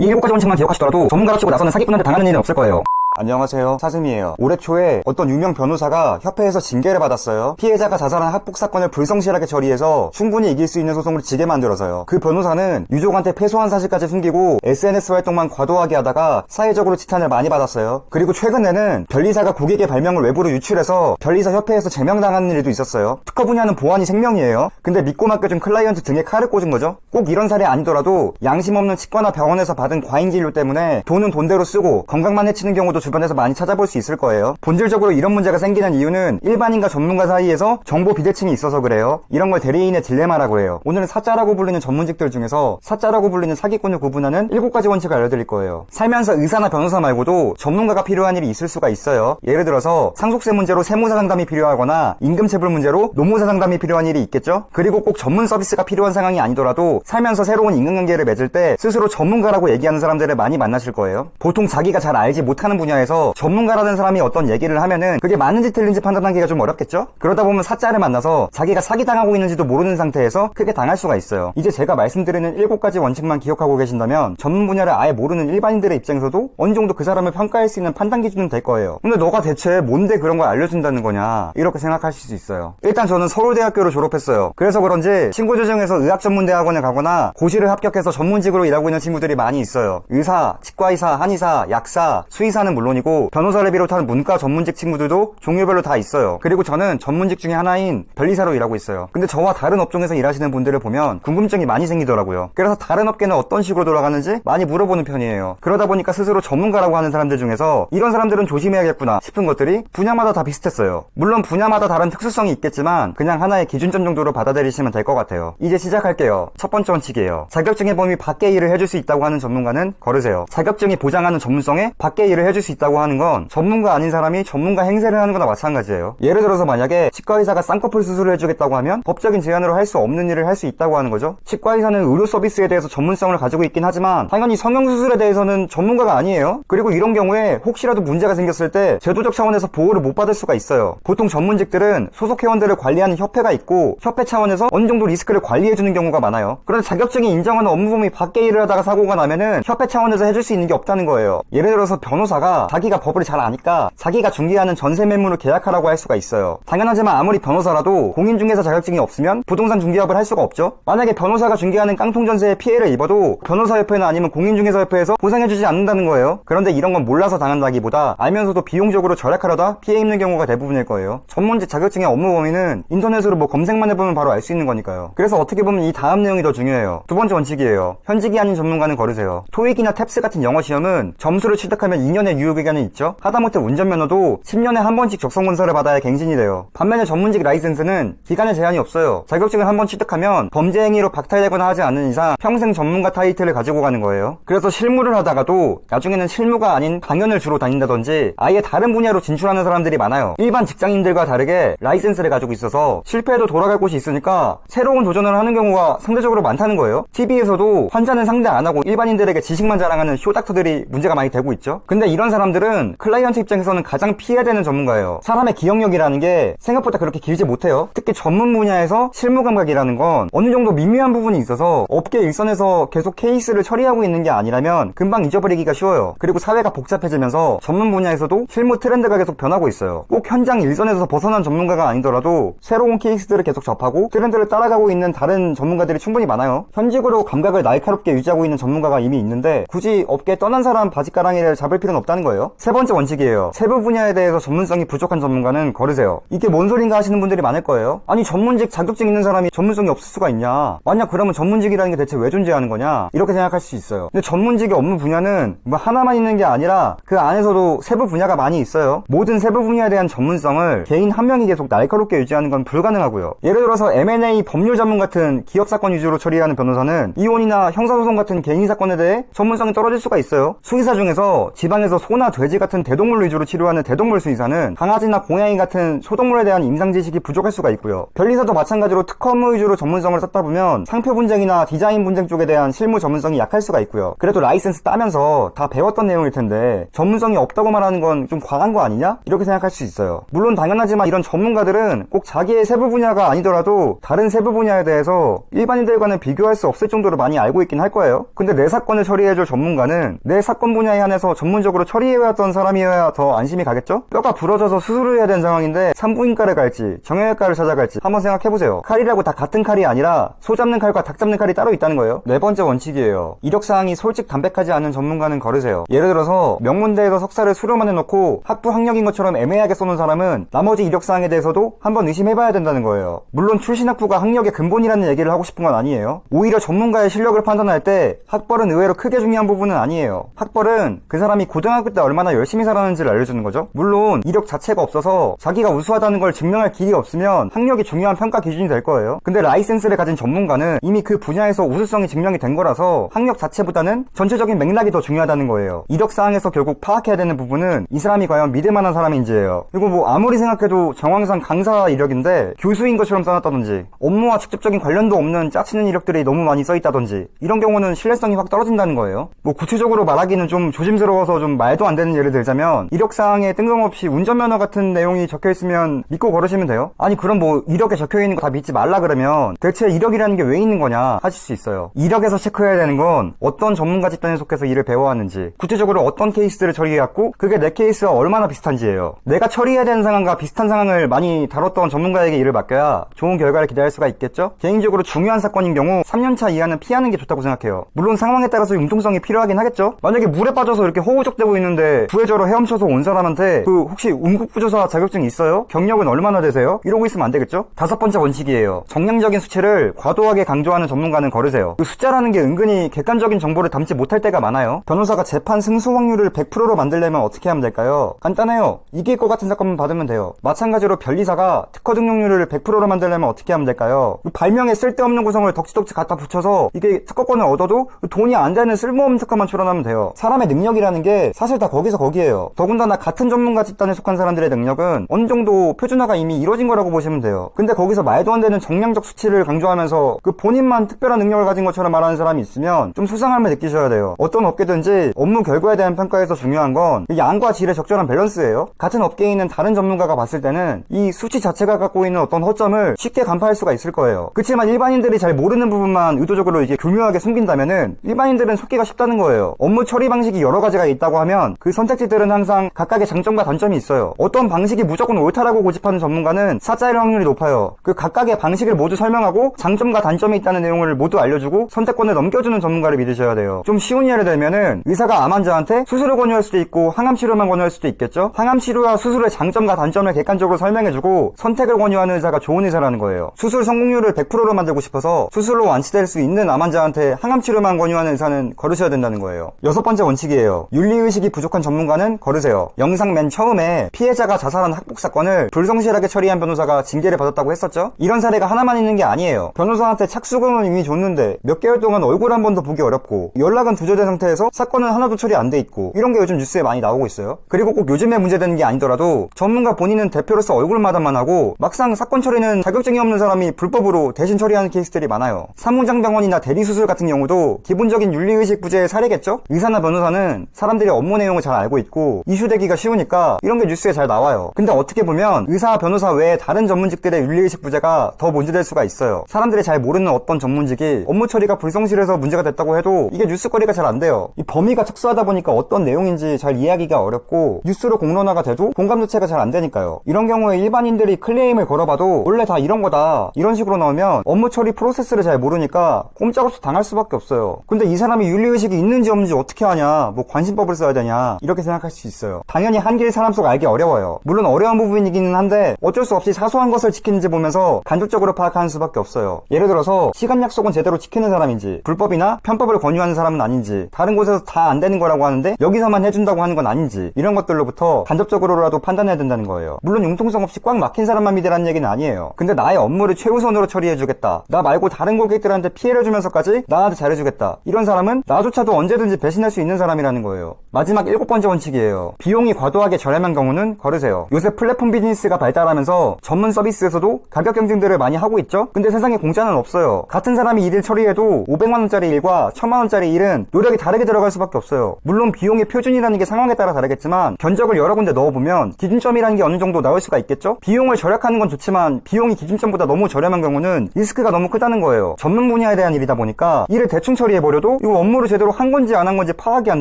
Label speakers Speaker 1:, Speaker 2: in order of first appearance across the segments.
Speaker 1: 이 7가지 원칙만 기억하시더라도 전문가로 치고 나서는 사기꾼한테 당하는 일은 없을 거예요.
Speaker 2: 안녕하세요, 사슴이에요. 올해 초에 어떤 유명 변호사가 협회에서 징계를 받았어요. 피해자가 자살한 학폭 사건을 불성실하게 처리해서 충분히 이길 수 있는 소송을 지게 만들어서요. 그 변호사는 유족한테 패소한 사실까지 숨기고 SNS 활동만 과도하게 하다가 사회적으로 지탄을 많이 받았어요. 그리고 최근에는 변리사가 고객의 발명을 외부로 유출해서 변리사 협회에서 제명당하는 일도 있었어요. 특허 분야는 보안이 생명이에요. 근데 믿고 맡겨준 클라이언트 등에 칼을 꽂은 거죠. 꼭 이런 사례 아니더라도 양심 없는 치과나 병원에서 받은 과잉 진료 때문에 돈은 돈대로 쓰고 건강만 해치는 경우도 주변에서 많이 찾아볼 수 있을 거예요. 본질적으로 이런 문제가 생기는 이유는 일반인과 전문가 사이에서 정보 비대칭이 있어서 그래요. 이런 걸 대리인의 딜레마라고 해요. 오늘은 사짜라고 불리는 전문직들 중에서 사짜라고 불리는 사기꾼을 구분하는 7가지 원칙을 알려드릴 거예요. 살면서 의사나 변호사 말고도 전문가가 필요한 일이 있을 수가 있어요. 예를 들어서 상속세 문제로 세무사 상담이 필요하거나 임금체불 문제로 노무사 상담이 필요한 일이 있겠죠? 그리고 꼭 전문 서비스가 필요한 상황이 아니더라도 살면서 새로운 인간관계를 맺을 때 스스로 전문가라고 얘기하는 사람들을 많이 만나실 거예요. 보통 자기가 잘 알지 못하는 분야에서 전문가라는 사람이 어떤 얘기를 하면은 그게 맞는지 틀린지 판단하기가 좀 어렵겠죠? 그러다 보면 사짜를 만나서 자기가 사기당하고 있는지도 모르는 상태에서 크게 당할 수가 있어요. 이제 제가 말씀드리는 7가지 원칙만 기억하고 계신다면 전문 분야를 아예 모르는 일반인들의 입장에서도 어느 정도 그 사람을 평가할 수 있는 판단 기준은 될 거예요. 근데 너가 대체 뭔데 그런 걸 알려준다는 거냐 이렇게 생각하실 수 있어요. 일단 저는 서울대학교를 졸업했어요. 그래서 그런지 친구들 중에서 의학전문대학원에 가거나 고시를 합격해서 전문직으로 일하고 있는 친구들이 많이 있어요. 의사, 치과의사, 한의사, 약사, 수의사는 물론이고 변호사를 비롯한 문과 전문직 친구들도 종류별로 다 있어요. 그리고 저는 전문직 중에 하나인 변리사로 일하고 있어요. 근데 저와 다른 업종에서 일하시는 분들을 보면 궁금증이 많이 생기더라고요. 그래서 다른 업계는 어떤 식으로 돌아가는지 많이 물어보는 편이에요. 그러다 보니까 스스로 전문가라고 하는 사람들 중에서 이런 사람들은 조심해야겠구나 싶은 것들이 분야마다 다 비슷했어요. 물론 분야마다 다른 특수성이 있겠지만 그냥 하나의 기준점 정도로 받아들이시면 될 것 같아요. 이제 시작할게요. 첫 번째 원칙이에요. 자격증의 범위 밖의 일을 해줄 수 있다고 하는 전문가는 거르세요. 자격증이 보장하는 전문성에 밖의 일을 해줄 수 있다고 하는 건 전문가 아닌 사람이 전문가 행세를 하는 거나 마찬가지예요. 예를 들어서 만약에 치과의사가 쌍꺼풀 수술을 해주겠다고 하면 법적인 제한으로 할 수 없는 일을 할 수 있다고 하는 거죠. 치과의사는 의료 서비스에 대해서 전문성을 가지고 있긴 하지만 당연히 성형수술에 대해서는 전문가가 아니에요. 그리고 이런 경우에 혹시라도 문제가 생겼을 때 제도적 차원에서 보호를 못 받을 수가 있어요. 보통 전문직들은 소속 회원들을 관리하는 협회가 있고 협회 차원에서 어느 정도 리스크를 관리해주는 경우가 많아요. 그런데 자격증이 인정하는 업무 범위 밖의 일을 하다가 사고가 나면은 협회 차원에서 해줄 수 있는 게 없다는 거예요. 예를 들어서 변호사가 자기가 법을 잘 아니까 자기가 중개하는 전세 매물을 계약하라고 할 수가 있어요. 당연하지만 아무리 변호사라도 공인중개사 자격증이 없으면 부동산 중개업을 할 수가 없죠. 만약에 변호사가 중개하는 깡통 전세에 피해를 입어도 변호사협회나 아니면 공인중개사협회에서 보상해주지 않는다는 거예요. 그런데 이런 건 몰라서 당한다기보다 알면서도 비용적으로 절약하려다 피해 입는 경우가 대부분일 거예요. 전문직 자격증의 업무 범위는 인터넷으로 검색만 해보면 바로 알 수 있는 거니까요. 그래서 어떻게 보면 이 다음 내용이 더 중요해요. 두 번째 원칙이에요. 현직이 아닌 전문가는 거르세요. 토익이나 탭스 같은 영어 시험은 점수를 취득하면 2년의 유효기간이 있죠. 하다못해 운전면허도 10년에 한 번씩 적성검사를 받아야 갱신이 돼요. 반면에 전문직 라이센스는 기간에 제한이 없어요. 자격증을 한 번 취득하면 범죄 행위로 박탈되거나 하지 않는 이상 평생 전문가 타이틀을 가지고 가는 거예요. 그래서 실무를 하다가도 나중에는 실무가 아닌 강연을 주로 다닌다든지 아예 다른 분야로 진출하는 사람들이 많아요. 일반 직장인들과 다르게 라이센스를 가지고 있어서 실패해도 돌아갈 곳이 있으니까 새로운 도전을 하는 경우가 상대적으로 많다는 거예요. TV에서도 환자는 상대 안 하고 일반인들에게 지식만 자랑하는 쇼닥터들이 문제가 많이 되고 있죠. 근데 이런 사람들은 클라이언트 입장에서는 가장 피해야 되는 전문가예요. 사람의 기억력이라는 게 생각보다 그렇게 길지 못해요. 특히 전문 분야에서 실무 감각이라는 건 어느 정도 미묘한 부분이 있어서 업계 일선에서 계속 케이스를 처리하고 있는 게 아니라면 금방 잊어버리기가 쉬워요. 그리고 사회가 복잡해지면서 전문 분야에서도 실무 트렌드가 계속 변하고 있어요. 꼭 현장 일선에서 벗어난 전문가가 아니더라도 새로운 케이스들을 계속 접하고 트렌드를 따라가고 있는 다른 전문가들이 충분히 많아요. 현직으로 감각을 날카롭게 유지하고 있는 전문가가 이미 있는데 굳이 업계에 떠난 사람 바지가랑이를 잡을 필요는 없다는 거예요. 세 번째 원칙이에요. 세부 분야에 대해서 전문성이 부족한 전문가는 거르세요. 이게 뭔 소린가 하시는 분들이 많을 거예요. 아니 전문직 자격증 있는 사람이 전문성이 없을 수가 있냐, 만약 그러면 전문직이라는 게 대체 왜 존재하는 거냐 이렇게 생각할 수 있어요. 근데 전문직의 업무 분야는 하나만 있는 게 아니라 그 안에서도 세부 분야가 많이 있어요. 모든 세부 분야에 대한 전문성을 개인 한 명이 계속 날카롭게 유지하는 건 불가능하고요. 예를 들어서 M&A 법률 전문 같은 기업 사건 위주로 처리하는 변호사는 이혼이나 형사소송 같은 개인 사건에 대해 전문성이 떨어질 수가 있어요. 수의사 중에서 지방에서 소나 돼지 같은 대동물 위주로 치료하는 대동물 수의사는 강아지나 고양이 같은 소동물에 대한 임상 지식이 부족할 수가 있고요. 변리사도 마찬가지로 특허 위주로 전문성을 쌓다 보면 상표 분쟁이나 디자인 분쟁 쪽에 대한 실무 전문성이 약할 수가 있고요. 그래도 라이센스 따면서 다 배웠던 내용일 텐데 전문성이 없다고 말하는 건 좀 과한 거 아니냐? 이렇게 생각할 수 있어요. 물론 당연하지만 이런 전문가들은 꼭 자기의 세부 분야가 아니더라도 다른 세부 분야에 대해서 일반인들과는 비교할 수 없을 정도로 많이 알고 있긴 할 거예요. 근데 내 사건을 처리해줄 전문가는 내 사건 분야에 한해서 전문적으로 처리해왔던 사람이어야 더 안심이 가겠죠? 뼈가 부러져서 수술을 해야 되는 상황인데 산부인과를 갈지 정형외과를 찾아갈지 한번 생각해보세요. 칼이라고 다 같은 칼이 아니라 소 잡는 칼과 닭 잡는 칼이 따로 있다는 거예요. 네 번째 원칙이에요. 이력사항이 솔직 담백하지 않은 전문가는 거르세요. 예를 들어서 명문대에서 석사를 수료만 해놓고 학부 학력인 것처럼 애매하게 써놓은 사람은 나머지 이력사항에 대해서도 한번 의심해봐야 된다는 거예요. 물론 출신 학부가 학력의 근본이라는 얘기를 하고 싶은 건 아니에요. 오히려 전문가의 실력을 판단할 때 학벌은 의외로 크게 중요한 부분은 아니에요. 학벌은 그 사람이 고등학교 때 얼마나 열심히 살았는지를 알려주는 거죠. 물론 이력 자체가 없어서 자기가 우수하다는 걸 증명할 길이 없으면 학력이 중요한 평가 기준이 될 거예요. 근데 라이센스를 가진 전문가는 이미 그 분야에서 우수성이 증명이 된 거라서 학력 자체보다는 전체적인 맥락이 더 중요하다는 거예요. 이력사항에서 결국 파악해야 되는 부분은 이 사람이 과연 믿을만한 사람인지예요. 그리고 뭐 아무리 생각해도 정황상 강사 이력인데 교수인 것처럼 써놨다든지 업무와 직접적인 관련도 없는 짜치는 이력들이 너무 많이 써있다든지 이런 경우는 신뢰성이 확 떨어진다는 거예요. 뭐 구체적으로 말하기는 좀 조심스러워서 좀 말도 안 되는 예를 들자면 이력사항에 뜬금없이 운전면허 같은 내용이 적혀있으면 믿고 걸으시면 돼요? 아니 그럼 뭐 이력에 적혀있는 거 다 믿지 말라 그러면 대체 이력이라는 게 왜 있는 거냐 하실 수 있어요. 이력에서 체크해야 되는 건 어떤 전문가 집단에 속해서 일을 배워왔는지 구체적으로 어떤 케이스들을 처리해왔고 그게 내 케이스와 얼마나 비슷한지예요. 내가 처리해야 되는 상황과 비슷한 상황을 많이 다뤘던 전문가에게 일을 맡겨야 좋은 결과를 기대할 수가 있겠죠? 개인적으로 중요한 사건인 경우 3년차 이하는 피하는 게 좋다고 생각해요. 물론 상황에 따라서 융통성이 필요하긴 하겠죠? 만약에 물에 빠져서 이렇게 허우적대고 있는데 구해줘로 헤엄쳐서 온 사람한테 그 혹시 운국부조사 자격증 있어요? 경력은 얼마나 되세요? 이러고 있으면 안 되겠죠? 다섯 번째 원칙이에요. 정량적인 수치를 과도하게 강조하는 전문가는 거르세요. 그 숫자라는 게 은근히 객관적인 정보를 담지 못할 때가 많아요. 변호사가 재판 승소 확률을 100%로 만들려면 어떻게 하면 될까요? 간단해요. 이길 것 같은 사건만 받으면 돼요. 마찬가지로 변리사가 특허 등록률을 100%로 만들려면 어떻게 하면 될까요? 발명에 쓸데없는 구성을 덕지덕지 갖다 붙여서 이게 특허권을 얻어도 돈이 안 되는 쓸모없는 특허만 출원하면 돼요. 사람의 능력이라는 게 사실 다 거기서 거기에요. 더군다나 같은 전문가 집단에 속한 사람들의 능력은 어느 정도 표준화가 이미 이루어진 거라고 보시면 돼요. 근데 거기서 말도 안 되는 정량적 수치를 강조하면서 그 본인만 특별한 능력을 가진 것처럼 말하는 사람이 있으면 좀 수상함을 느끼셔야 돼요. 어떤 업계든지 업무 결과에 대한 평가에서 중요한 건 양과 질의 적절한 밸런스예요. 같은 업계에 있는 다른 전문가가 봤을 때는 이 수치 자체가 갖고 있는 어떤 허점을 쉽게 간파할 수가 있을 거예요. 그렇지만 일반인들이 잘 모르는 부분만 의도적으로 이게 교묘하게 숨긴다면은 일반인들은 속기가 쉽다는 거예요. 업무 처리 방식이 여러 가지가 있다고 하면 그 선택지들은 항상 각각의 장점과 단점이 있어요. 어떤 방식이 무조건 옳다라고 고집하는 전문가는 사짜일 확률이 높아요. 그 각각의 방식을 모두 설명하고 장점과 단점이 있다는 내용을 모두 알려주고 선택권을 넘겨주는 전문가를 믿으셔야 돼요. 좀 쉬운 예를 들면은 의사가 암 환자한테 수술을 권유할 수도 있고 항암 치료만 권유할 수도 있겠죠. 항암 치료와 수술의 장점과 단점을 객관적으로 설명해주고 선택을 권유하는 의사가 좋은 의사라는 거예요. 수술 성공률을 100%로 만들고 싶어서 수술로 완치될 수 있는 암 환자한테 항암 치료만 권유하는 의사는 거르셔야 된다는 거예요. 여섯 번째 원칙이에요. 윤리의식이 부족한 전문가는 거르세요. 영상 맨 처음에 피해자가 자살한 학폭 사건을 불성실하게 처리한 변호사가 징계를 받았다고 했었죠. 이런 사례가 하나만 있는 게 아니에요. 변호사한테 착수금은 이미 줬는데 몇 개월 동안 얼굴 한 번도 보기 어렵고 연락은 두절된 상태에서 사건은 하나도 처리 안 돼 있고 이런 게 요즘 뉴스에 많이 나오고 있어요. 그리고 꼭 요즘에 문제되는 게 아니더라도 전문가 본인은 대표로서 얼굴 마담만 하고 막상 사건 처리는 자격증이 없는 사람이 불법으로 대신 처리하는 케이스들이 많아요. 사무장병원이나 대리수술 같은 경우도 기본적인 윤리의식 부재의 사례겠죠? 의사나 변호사는 사람들이 업무 내용을 잘 알고 있고 이슈되기가 쉬우니까 이런 게 뉴스에 잘 나와요. 근데 어떻게 보면 의사, 변호사 외에 다른 전문직들의 윤리의식 부재가 더 문제될 수가 있어요. 사람들이 잘 모르는 어떤 전문직이 업무 처리가 불성실해서 문제가 됐다고 해도 이게 뉴스거리가 잘 안 돼요. 이 범위가 특수하다 보니까 어떤 내용인지 잘 이해하기가 어렵고 뉴스로 공론화가 돼도 공감 자체가 잘 안 되니까요. 이런 경우에 일반인들이 클레임을 걸어봐도 원래 다 이런 거다 이런 식으로 나오면 업무 처리 프로세스를 잘 모르니까 꼼짝없이 당할 수밖에 없어요. 근데 이 사람이 윤리의식이 있는지 없는지 어떻게 하냐, 뭐 관심법을 써야 되냐 이렇게 생각할 수 있어요. 당연히 한길 사람 속 알기 어려워요. 물론 어려운 부분이기는 한데 어쩔 수 없이 사소한 것을 지키는지 보면서 간접적으로 파악하는 수밖에 없어요. 예를 들어서 시간 약속은 제대로 지키는 사람인지 불법이나 편법을 권유하는 사람은 아닌지 다른 곳에서 다 안 되는 거라고 하는데 여기서만 해준다고 하는 건 아닌지 이런 것들로부터 간접적으로라도 판단해야 된다는 거예요. 물론 융통성 없이 꽉 막힌 사람만 믿으라는 얘기는 아니에요. 근데 나의 업무를 최우선으로 처리해주겠다, 나 말고 다른 고객들한테 피해를 주면서까지 나한테 잘해주겠다, 이런 사람은 나조차도 언제든지 배신할 수 있는 사람이라는 거예요. 마지막
Speaker 1: 마지막 7번째 원칙이에요. 비용이 과도하게 저렴한 경우는 거르세요. 요새 플랫폼 비즈니스가 발달하면서 전문 서비스에서도 가격 경쟁들을 많이 하고 있죠? 근데 세상에 공짜는 없어요. 같은 사람이 일을 처리해도 500만원짜리 일과 1000만원짜리 일은 노력이 다르게 들어갈 수밖에 없어요. 물론 비용의 표준이라는 게 상황에 따라 다르겠지만 견적을 여러 군데 넣어보면 기준점이라는 게 어느 정도 나올 수가 있겠죠? 비용을 절약하는 건 좋지만 비용이 기준점보다 너무 저렴한 경우는 리스크가 너무 크다는 거예요. 전문 분야에 대한 일이다 보니까 일을 대충 처리해버려도 이거 업무를 제대로 한 건지 안 한 건지 파악이 안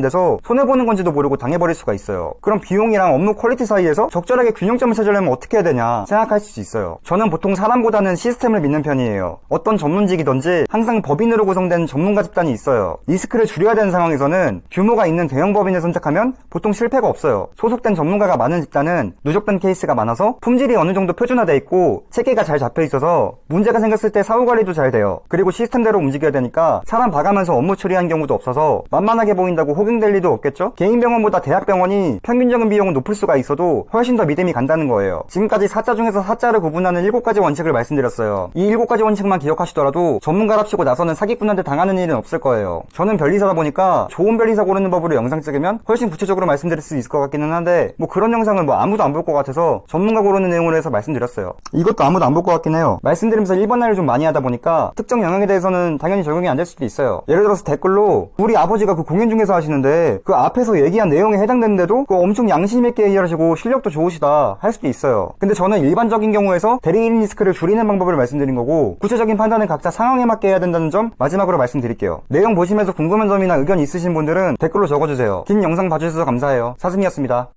Speaker 1: 돼서 손해보는 건지도 모르고 당해버릴 수가 있어요. 그럼 비용이랑 업무 퀄리티 사이에서 적절하게 균형점을 찾으려면 어떻게 해야 되냐 생각하실 수 있어요. 저는 보통 사람보다는 시스템을 믿는 편이에요. 어떤 전문직이든지 항상 법인으로 구성된 전문가 집단이 있어요. 리스크를 줄여야 되는 상황에서는 규모가 있는 대형 법인을 선택하면 보통 실패가 없어요. 소속된 전문가가 많은 집단은 누적된 케이스가 많아서 품질이 어느 정도 표준화돼 있고 체계가 잘 잡혀 있어서 문제가 생겼을 때 사후 관리도 잘 돼요. 그리고 시스템대로 움직여야 되니까 사람 봐가면서 업무 처리한 경우도 없어서 만만하게 보인다고 호갱될 리도 없겠죠? 개인 병원보다 대학 병원이 평균적인 비용은 높을 수가 있어도 훨씬 더 믿음이 간다는 거예요. 지금까지 사자 중에서 사자를 구분하는 7가지 원칙을 말씀드렸어요. 이 7가지 원칙만 기억하시더라도 전문가랍시고 나서는 사기꾼한테 당하는 일은 없을 거예요. 저는 변리사다 보니까 좋은 변리사 고르는 법으로 영상 찍으면 훨씬 구체적으로 말씀드릴 수 있을 것 같기는 한데 뭐 그런 영상은 뭐 아무도 안 볼 것 같아서 전문가 고르는 내용으로 해서 말씀드렸어요. 이것도 아무도 안 볼 것 같긴 해요. 말씀드리면서 1번날을 좀 많이 하다 보니까 특정 영역에 대해서는 당연히 적용이 안 될 수도 있어요. 예를 들어서 댓글로 우리 아버지가 그 공연 중에서 하시는데 그 앞에서 얘기한 내용에 해당되는데도 그 엄청 양심 있게 얘기하시고 실력도 좋으시다 할 수도 있어요. 근데 저는 일반적인 경우에서 대리인 리스크를 줄이는 방법을 말씀드린 거고 구체적인 판단은 각자 상황에 맞게 해야 된다는 점 마지막으로 말씀드릴게요. 내용 보시면서 궁금한 점이나 의견 있으신 분들은 댓글로 적어주세요. 긴 영상 봐주셔서 감사해요. 사슴이었습니다.